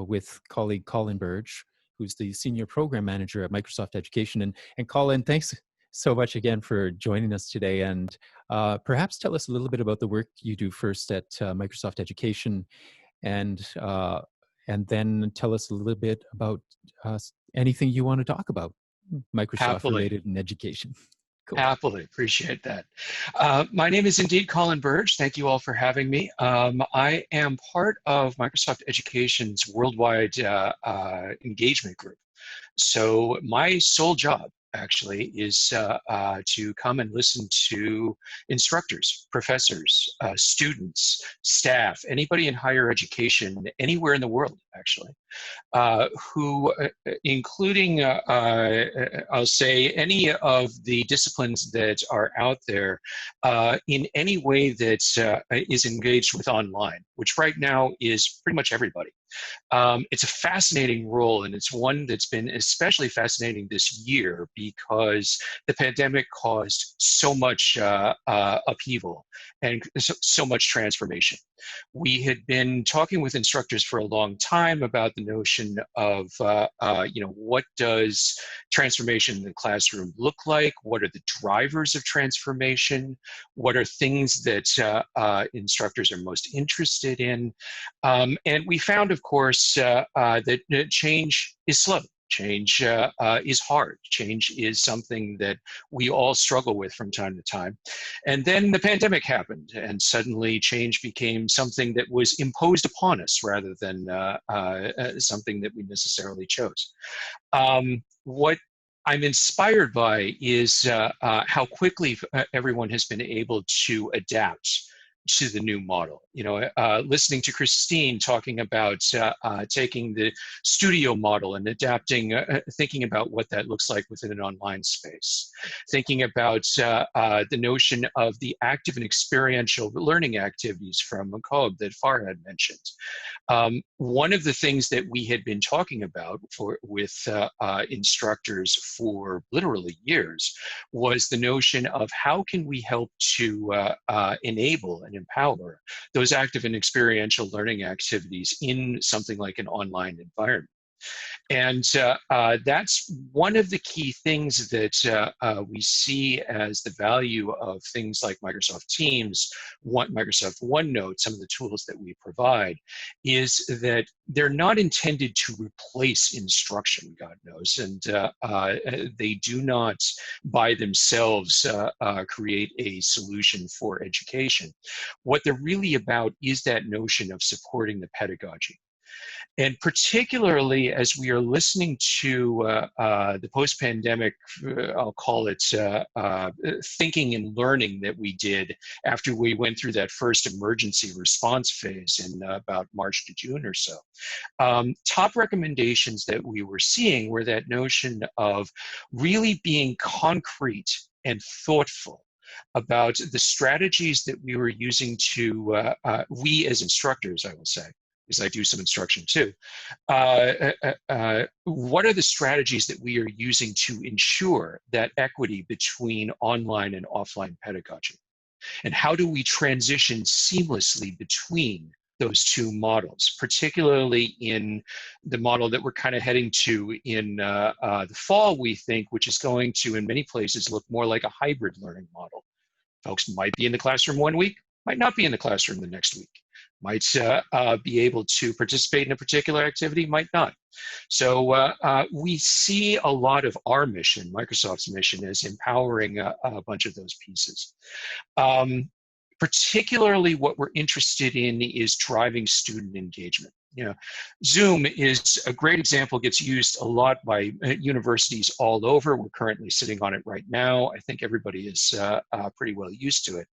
with colleague Colin Birge, who's the Senior Program Manager at Microsoft Education. And Colin, thanks so much again for joining us today. And perhaps tell us a little bit about the work you do first at Microsoft Education, and then tell us a little bit about anything you want to talk about, Microsoft Happily, related in education. Cool. happily appreciate that. My name is indeed Colin Birge. Thank you all for having me. I am part of Microsoft Education's worldwide engagement group. So my sole job actually is to come and listen to instructors, professors, students, staff, anybody in higher education, anywhere in the world actually, who, including, I'll say, any of the disciplines that are out there in any way that is engaged with online, which right now is pretty much everybody. It's a fascinating role, and it's one that's been especially fascinating this year because the pandemic caused so much upheaval and so much transformation. We had been talking with instructors for a long time about the notion of, what does transformation in the classroom look like? What are the drivers of transformation? What are things that instructors are most interested in? And we found, of course, that change is slow. Change is hard. Change is something that we all struggle with from time to time. And then the pandemic happened, and suddenly change became something that was imposed upon us rather than something that we necessarily chose. What I'm inspired by is how quickly everyone has been able to adapt to the new model. Listening to Christine talking about taking the studio model and adapting, thinking about what that looks like within an online space, thinking about the notion of the active and experiential learning activities from McCobb that Farhad mentioned. One of the things that we had been talking about with instructors for literally years was the notion of how can we help to enable and empower those active and experiential learning activities in something like an online environment. And that's one of the key things that we see as the value of things like Microsoft Teams, Microsoft OneNote, some of the tools that we provide, is that they're not intended to replace instruction, God knows, and they do not by themselves create a solution for education. What they're really about is that notion of supporting the pedagogy. And particularly as we are listening to the post-pandemic, I'll call it thinking and learning that we did after we went through that first emergency response phase in about March to June or so. Top recommendations that we were seeing were that notion of really being concrete and thoughtful about the strategies that we were using to, we as instructors, I will say, because I do some instruction too. What are the strategies that we are using to ensure that equity between online and offline pedagogy? And how do we transition seamlessly between those two models, particularly in the model that we're kind of heading to in the fall, we think, which is going to, in many places, look more like a hybrid learning model. Folks might be in the classroom one week, might not be in the classroom the next week. Might be able to participate in a particular activity, might not. So we see a lot of our mission, Microsoft's mission, as empowering a bunch of those pieces. Particularly what we're interested in is driving student engagement. Zoom is a great example, gets used a lot by universities all over. We're currently sitting on it right now. I think everybody is pretty well used to it.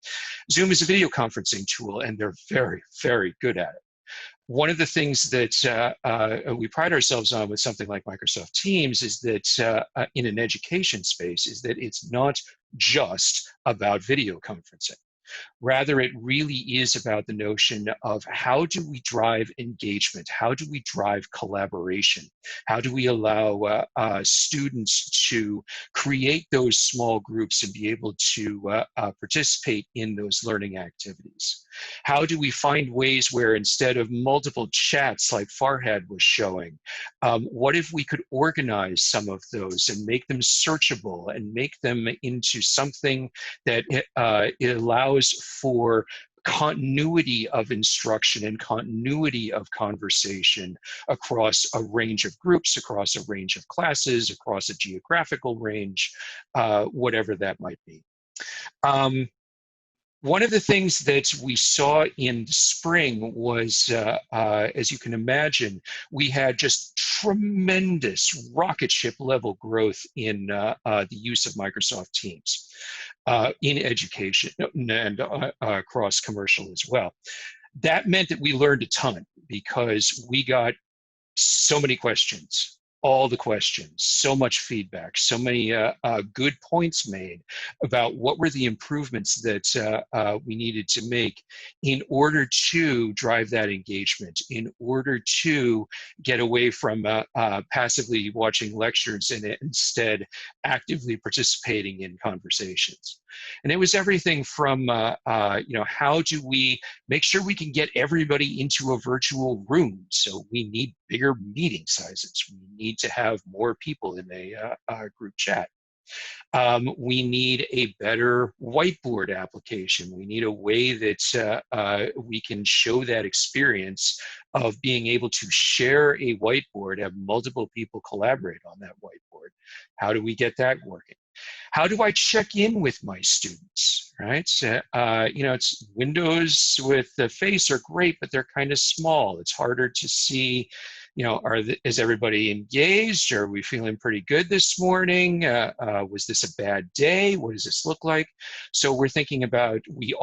Zoom is a video conferencing tool, and they're very, very good at it. One of the things that we pride ourselves on with something like Microsoft Teams is that in an education space is that it's not just about video conferencing. Rather, it really is about the notion of how do we drive engagement? How do we drive collaboration? How do we allow students to create those small groups and be able to participate in those learning activities? How do we find ways where instead of multiple chats like Farhad was showing, what if we could organize some of those and make them searchable and make them into something that it allows for continuity of instruction and continuity of conversation across a range of groups, across a range of classes, across a geographical range, whatever that might be. One of the things that we saw in the spring was, as you can imagine, we had just tremendous rocket ship level growth in the use of Microsoft Teams in education and across commercial as well. That meant that we learned a ton because we got so many questions, all the questions, so much feedback, so many good points made about what were the improvements that we needed to make in order to drive that engagement, in order to get away from passively watching lectures and instead actively participating in conversations. And it was everything from, how do we make sure we can get everybody into a virtual room? So we need bigger meeting sizes. We need to have more people in a group chat. We need a better whiteboard application. We need a way that we can show that experience of being able to share a whiteboard, have multiple people collaborate on that whiteboard. How do we get that working? How do I check in with my students, right? It's windows with the face are great, but they're kind of small. It's harder to see, is everybody engaged? Are we feeling pretty good this morning? Was this a bad day? What does this look like? So we're thinking about, we're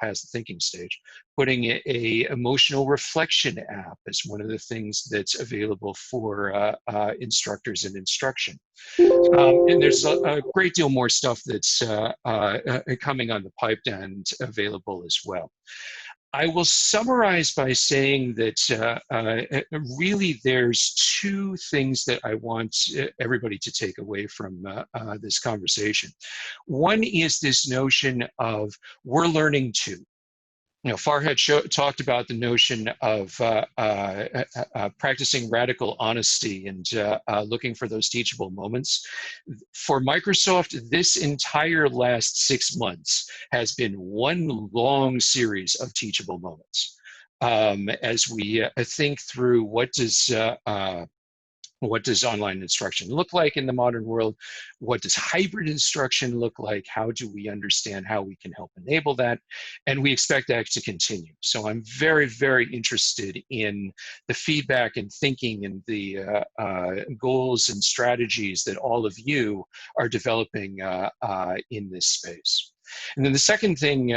past the thinking stage, putting a emotional reflection app as one of the things that's available for instructors and instruction. And there's a great deal more stuff that's coming on the pipe and available as well. I will summarize by saying that really there's two things that I want everybody to take away from this conversation. One is this notion of we're learning too. Farhad talked about the notion of practicing radical honesty and looking for those teachable moments. For Microsoft, this entire last 6 months has been one long series of teachable moments. As we think through what does online instruction look like in the modern world? What does hybrid instruction look like? How do we understand how we can help enable that? And we expect that to continue. So I'm very, very interested in the feedback and thinking and the goals and strategies that all of you are developing in this space. And then the second thing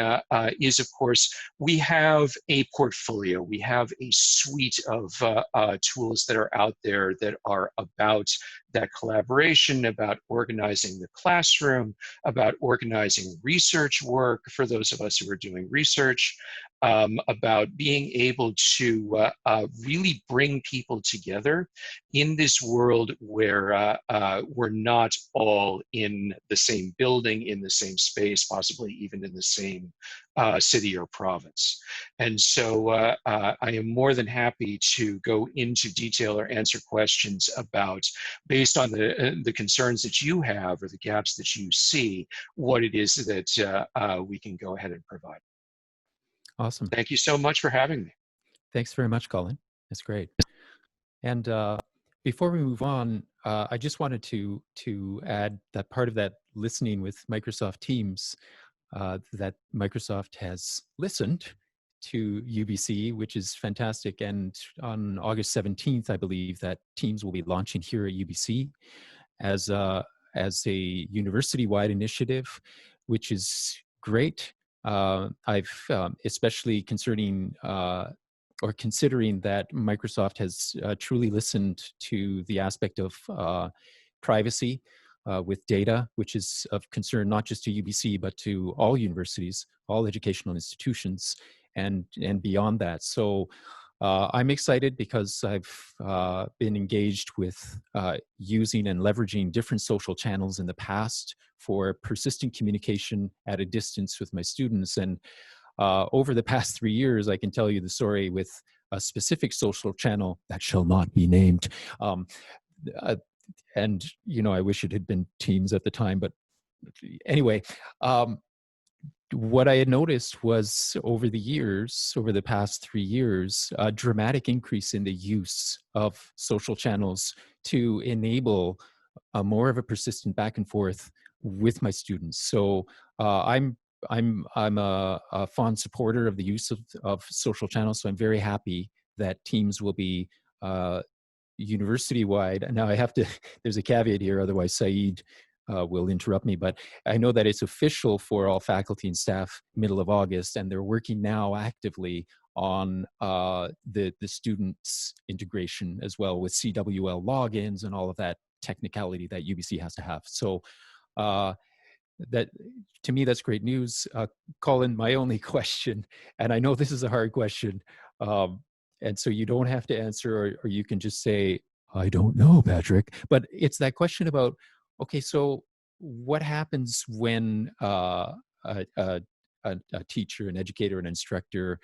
is, of course, we have a portfolio. We have a suite of tools that are out there that are about that collaboration, about organizing the classroom, about organizing research work for those of us who are doing research, about being able to really bring people together in this world where we're not all in the same building, in the same space, possibly even in the same city or province. And so I am more than happy to go into detail or answer questions about, based on the concerns that you have or the gaps that you see, what it is that we can go ahead and provide. Awesome. Thank you so much for having me. Thanks very much, Colin. That's great. And before we move on, I just wanted to add that part of that listening with Microsoft Teams, that Microsoft has listened to UBC, which is fantastic. And on August 17th, I believe that Teams will be launching here at UBC as a university-wide initiative, which is great. I've especially considering that Microsoft has truly listened to the aspect of privacy with data, which is of concern not just to UBC, but to all universities, all educational institutions, and beyond that. So I'm excited because I've been engaged with using and leveraging different social channels in the past for persistent communication at a distance with my students. And over the past 3 years, I can tell you the story with a specific social channel that shall not be named. Um, uh, and, I wish it had been Teams at the time, but anyway, what I had noticed was over the past 3 years, a dramatic increase in the use of social channels to enable more of a persistent back and forth with my students. So I'm a fond supporter of the use of social channels. So I'm very happy that Teams will be university-wide. Now I have to, there's a caveat here, otherwise Saeed will interrupt me, but I know that it's official for all faculty and staff middle of August, and they're working now actively on the students' integration as well with CWL logins and all of that technicality that UBC has to have. So that, to me, that's great news. Colin, my only question, and I know this is a hard question, and so you don't have to answer, or you can just say, I don't know, Patrick. But it's that question about, okay, so what happens when a teacher, an educator, an instructor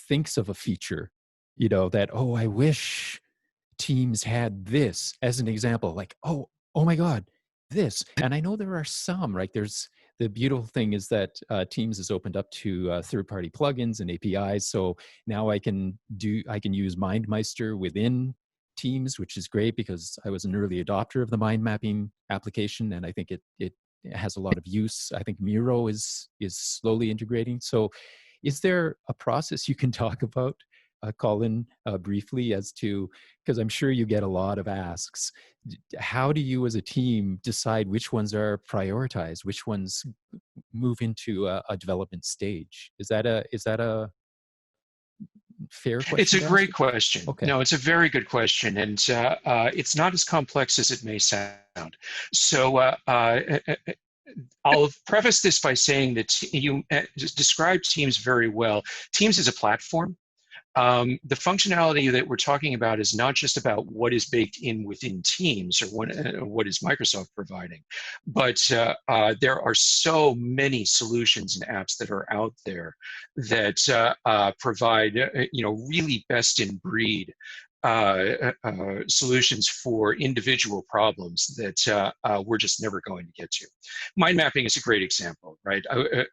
thinks of a feature, that, oh, I wish Teams had this as an example, like, oh my God, this. And I know there are some, right? There's the beautiful thing is that Teams is opened up to third-party plugins and APIs. So now I can use MindMeister within Teams, which is great because I was an early adopter of the mind mapping application, and I think it has a lot of use. I think Miro is slowly integrating. So is there a process you can talk about, Colin, briefly, as to, because I'm sure you get a lot of asks, how do you as a team decide which ones are prioritized, which ones move into a development stage? Is that a fair question? It's a great question. Okay. No, it's a very good question, and it's not as complex as it may sound. So I'll preface this by saying that you just described Teams very well. Teams is a platform. The functionality that we're talking about is not just about what is baked in within Teams or what is Microsoft providing, but there are so many solutions and apps that are out there that provide really best in breed solutions for individual problems that we're just never going to get to. Mind mapping is a great example, right?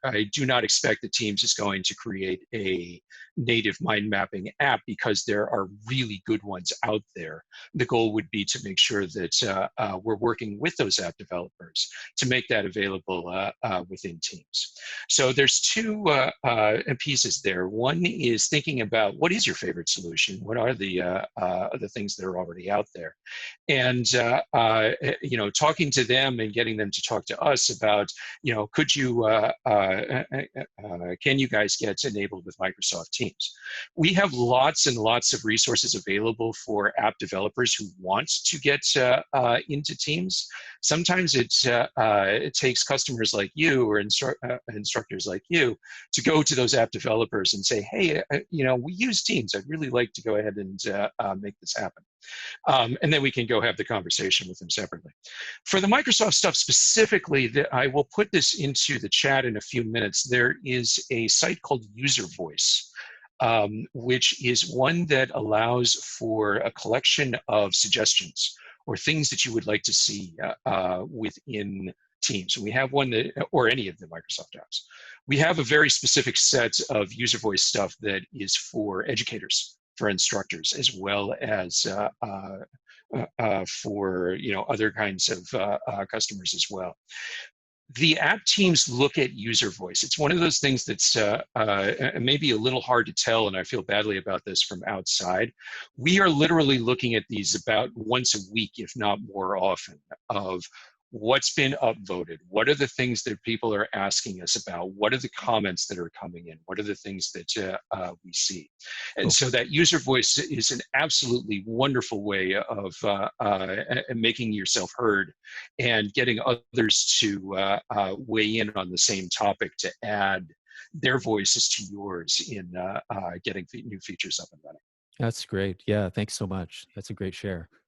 I do not expect that Teams is going to create a native mind mapping app because there are really good ones out there. The goal would be to make sure that we're working with those app developers to make that available within Teams. So there's two pieces there. One is thinking about what is your favorite solution? What are the things that are already out there? And talking to them and getting them to talk to us about, could you, can you guys get enabled with Microsoft Teams? We have lots and lots of resources available for app developers who want to get into Teams. Sometimes it takes customers like you or instructors like you to go to those app developers and say, hey, we use Teams. I'd really like to go ahead and make this happen. And then we can go have the conversation with them separately. For the Microsoft stuff specifically, I will put this into the chat in a few minutes. There is a site called User Voice, which is one that allows for a collection of suggestions or things that you would like to see within Teams. And we have one that, or any of the Microsoft apps. We have a very specific set of User Voice stuff that is for educators, for instructors, as well as for other kinds of customers as well. The app teams look at user voice. It's one of those things that's maybe a little hard to tell, and I feel badly about this from outside. We are literally looking at these about once a week, if not more often, of what's been upvoted, what are the things that people are asking us about, what are the comments that are coming in, what are the things that we see. And Cool. so that user voice is an absolutely wonderful way of making yourself heard and getting others to weigh in on the same topic to add their voices to yours in getting new features up and running. That's great. Yeah, thanks so much. That's a great share.